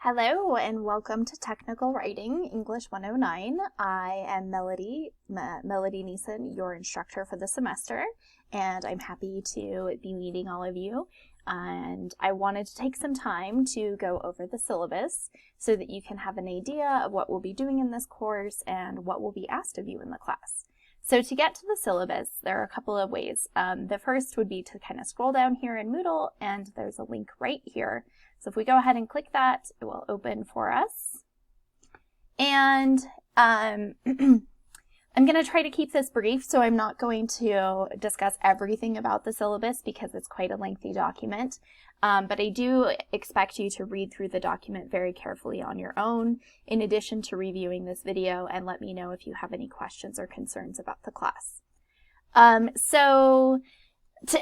Hello and welcome to Technical Writing English 109. I am Melody Neeson, your instructor for the semester, and I'm happy to be meeting all of you. And I wanted to take some time to go over the syllabus so that you can have an idea of what we'll be doing in this course and what will be asked of you in the class. So to get to the syllabus, there are a couple of ways. The first would be to kind of scroll down here in Moodle, and there's a link right here. So if we go ahead and click that, it will open for us. And I'm going to try to keep this brief, so I'm not going to discuss everything about the syllabus because it's quite a lengthy document. But I do expect you to read through the document very carefully on your own, in addition to reviewing this video, and let me know if you have any questions or concerns about the class.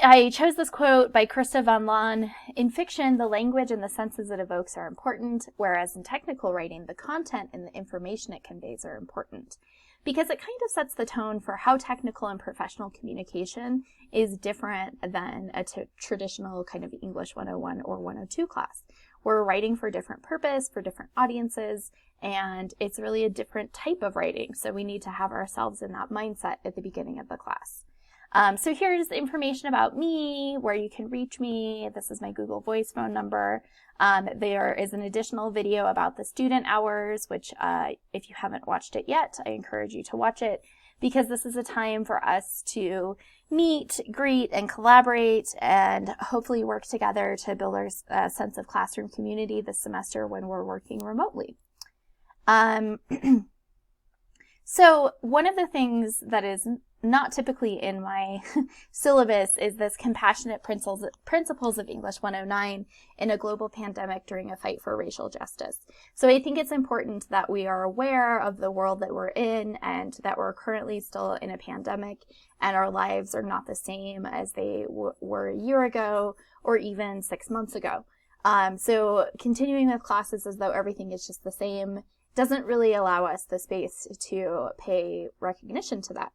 I chose this quote by Christa van Laan. In fiction, the language and the senses it evokes are important, whereas in technical writing, the content and the information it conveys are important, because it kind of sets the tone for how technical and professional communication is different than a traditional kind of English 101 or 102 class. We're writing for a different purpose, for different audiences, and it's really a different type of writing, so we need to have ourselves in that mindset at the beginning of the class. So here's the information about me, where you can reach me. This is my Google Voice phone number. There is an additional video about the student hours, which if you haven't watched it yet, I encourage you to watch it, because this is a time for us to meet, greet, and collaborate, and hopefully work together to build our sense of classroom community this semester when we're working remotely. So one of the things that is not typically in my syllabus is this compassionate principles of English 109 in a global pandemic during a fight for racial justice. So I think it's important that we are aware of the world that we're in and that we're currently still in a pandemic and our lives are not the same as they were a year ago or even 6 months ago. So continuing with classes as though everything is just the same doesn't really allow us the space to pay recognition to that.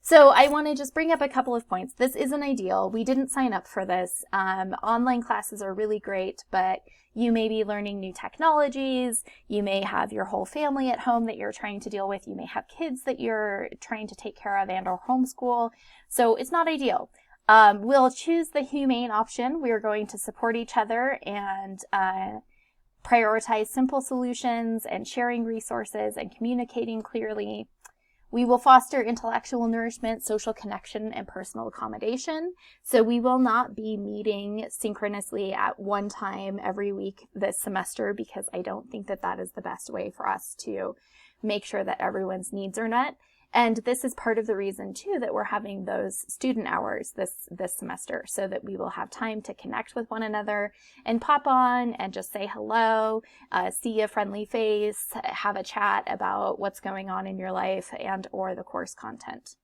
So I want to just bring up a couple of points. This isn't ideal. We didn't sign up for this. Online classes are really great, but you may be learning new technologies. You may have your whole family at home that you're trying to deal with. You may have kids that you're trying to take care of and or homeschool. So it's not ideal. We'll choose the humane option. We are going to support each other and prioritize simple solutions and sharing resources and communicating clearly. We will foster intellectual nourishment, social connection, and personal accommodation. So we will not be meeting synchronously at one time every week this semester, because I don't think that that is the best way for us to make sure that everyone's needs are met. And this is part of the reason, too, that we're having those student hours this semester, so that we will have time to connect with one another and pop on and just say hello, see a friendly face, have a chat about what's going on in your life and or the course content.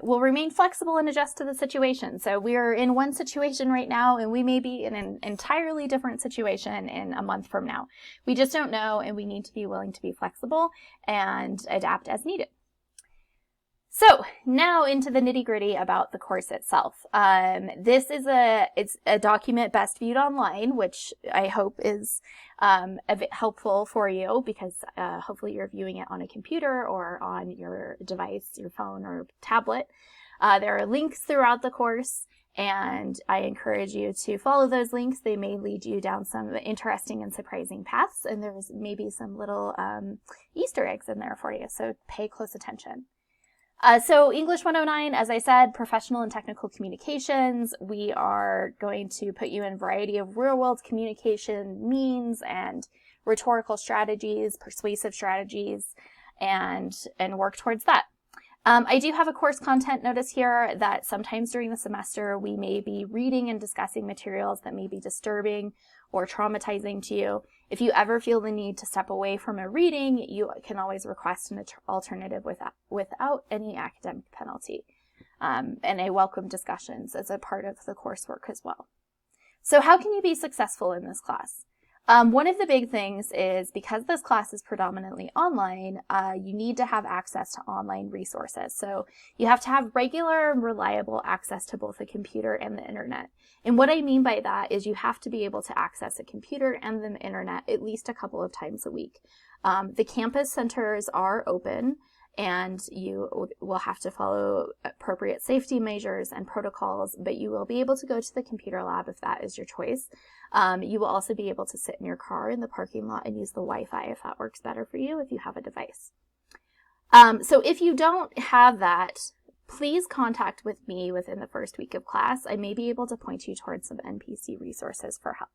We'll remain flexible and adjust to the situation. So we're in one situation right now, and we may be in an entirely different situation in a month from now. We just don't know, and we need to be willing to be flexible and adapt as needed. So now into the nitty-gritty about the course itself. This is it's a document best viewed online, which I hope is helpful for you, because hopefully you're viewing it on a computer or on your device, your phone or tablet. There are links throughout the course, and I encourage you to follow those links. They may lead you down some interesting and surprising paths, and there's maybe some little Easter eggs in there for you, so pay close attention. So English 109, as I said, professional and technical communications. We are going to put you in a variety of real-world communication means and rhetorical strategies, persuasive strategies, and work towards that. I do have a course content notice here that sometimes during the semester we may be reading and discussing materials that may be disturbing or traumatizing to you. If you ever feel the need to step away from a reading, you can always request an alternative without any academic penalty. And I welcome discussions as a part of the coursework as well. So how can you be successful in this class? One of the big things is because this class is predominantly online, you need to have access to online resources. So you have to have regular and reliable access to both the computer and the internet. And what I mean by that is you have to be able to access a computer and the internet at least a couple of times a week. The campus centers are open, and you will have to follow appropriate safety measures and protocols, but you will be able to go to the computer lab if that is your choice. You will also be able to sit in your car in the parking lot and use the Wi-Fi if that works better for you if you have a device. So if you don't have that, please contact with me within the first week of class. I may be able to point you towards some NPC resources for help.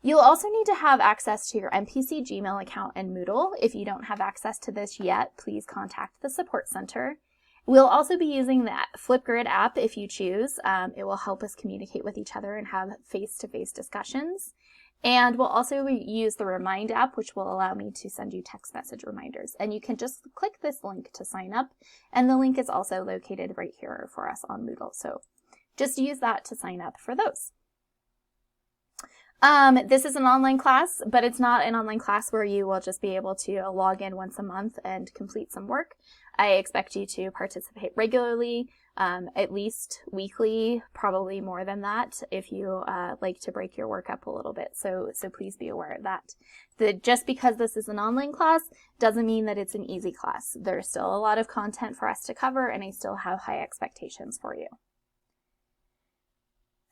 You'll also need to have access to your NPC Gmail account and Moodle. If you don't have access to this yet, please contact the support center. We'll also be using the Flipgrid app if you choose. It will help us communicate with each other and have face-to-face discussions. And we'll also use the Remind app, which will allow me to send you text message reminders. And you can just click this link to sign up. And the link is also located right here for us on Moodle. So just use that to sign up for those. This is an online class, but it's not an online class where you will just be able to log in once a month and complete some work. I expect you to participate regularly, at least weekly, probably more than that if you like to break your work up a little bit. So please be aware of that. Just because this is an online class doesn't mean that it's an easy class. There's still a lot of content for us to cover, and I still have high expectations for you.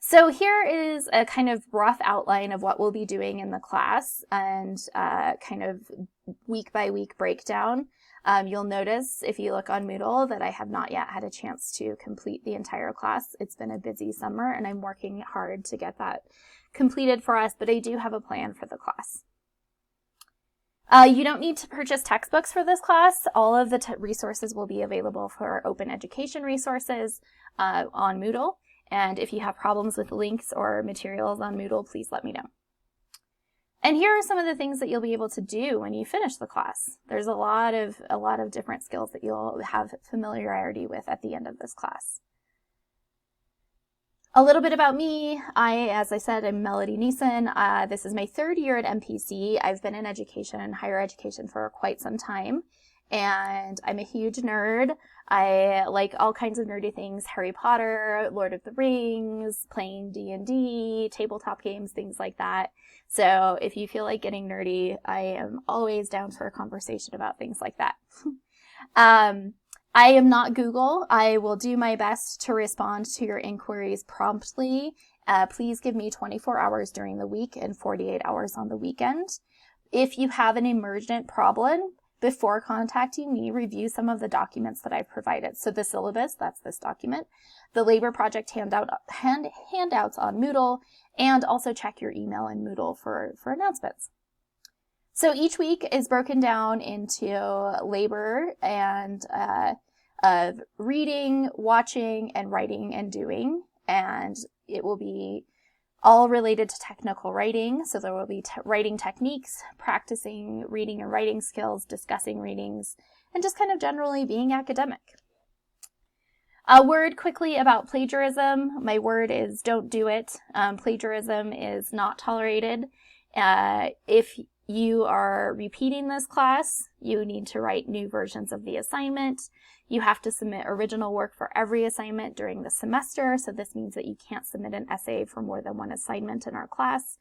So here is a kind of rough outline of what we'll be doing in the class and kind of week by week breakdown. You'll notice if you look on Moodle that I have not yet had a chance to complete the entire class. It's been a busy summer and I'm working hard to get that completed for us, but I do have a plan for the class. You don't need to purchase textbooks for this class. All of the resources will be available for open education resources on Moodle. And if you have problems with links or materials on Moodle, please let me know. And here are some of the things that you'll be able to do when you finish the class. There's a lot of different skills that you'll have familiarity with at the end of this class. A little bit about me. As I said, I'm Melody Neeson. This is my third year at MPC. I've been in education, higher education, for quite some time. And I'm a huge nerd. I like all kinds of nerdy things, Harry Potter, Lord of the Rings, playing D&D, tabletop games, things like that. So if you feel like getting nerdy, I am always down for a conversation about things like that. I am not Google. I will do my best to respond to your inquiries promptly. Please give me 24 hours during the week and 48 hours on the weekend. If you have an emergent problem, before contacting me, review some of the documents that I've provided. So the syllabus, that's this document, the labor project handouts on Moodle, and also check your email in Moodle for announcements. So each week is broken down into labor and of reading, watching, and writing and doing, and it will be all related to technical writing. So there will be writing techniques, practicing reading and writing skills, discussing readings, and just kind of generally being academic. A word quickly about plagiarism. My word is don't do it. Plagiarism is not tolerated. If you are repeating this class, you need to write new versions of the assignment. You have to submit original work for every assignment during the semester. So this means that you can't submit an essay for more than one assignment in our class.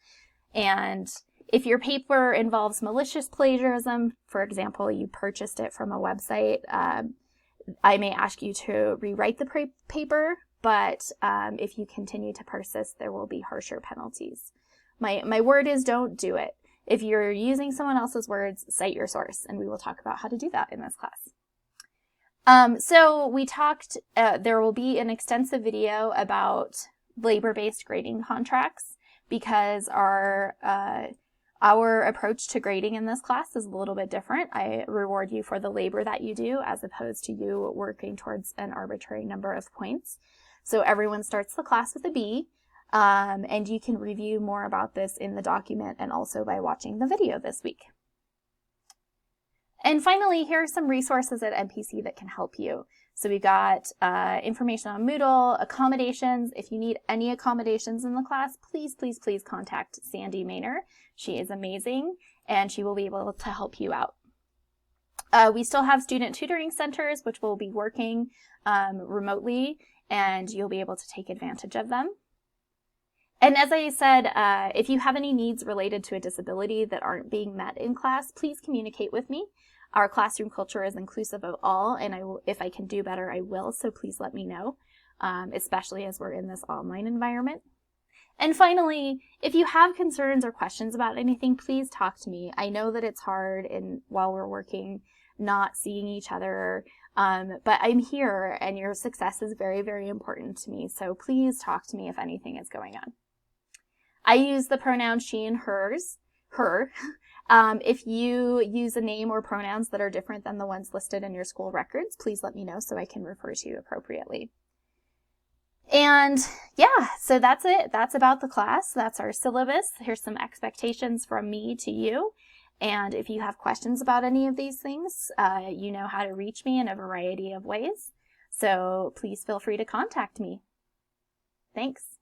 And if your paper involves malicious plagiarism, for example, you purchased it from a website, I may ask you to rewrite the paper, but if you continue to persist, there will be harsher penalties. My word is don't do it. If you're using someone else's words, cite your source, and we will talk about how to do that in this class. So we talked, there will be an extensive video about labor-based grading contracts because our approach to grading in this class is a little bit different. I reward you for the labor that you do as opposed to you working towards an arbitrary number of points. So everyone starts the class with a B, and you can review more about this in the document and also by watching the video this week. And finally, here are some resources at MPC that can help you. So we've got information on Moodle, accommodations. If you need any accommodations in the class, please, please, please contact Sandy Maynor. She is amazing, and she will be able to help you out. We still have student tutoring centers, which will be working remotely, and you'll be able to take advantage of them. And as I said, if you have any needs related to a disability that aren't being met in class, please communicate with me. Our classroom culture is inclusive of all, and if I can do better, I will, so please let me know, especially as we're in this online environment. And finally, if you have concerns or questions about anything, please talk to me. I know that it's hard while we're working, not seeing each other, but I'm here, and your success is very, very important to me, so please talk to me if anything is going on. I use the pronouns she and her. If you use a name or pronouns that are different than the ones listed in your school records, please let me know so I can refer to you appropriately. And yeah, so that's it. That's about the class. That's our syllabus. Here's some expectations from me to you. And if you have questions about any of these things, you know how to reach me in a variety of ways. So please feel free to contact me. Thanks.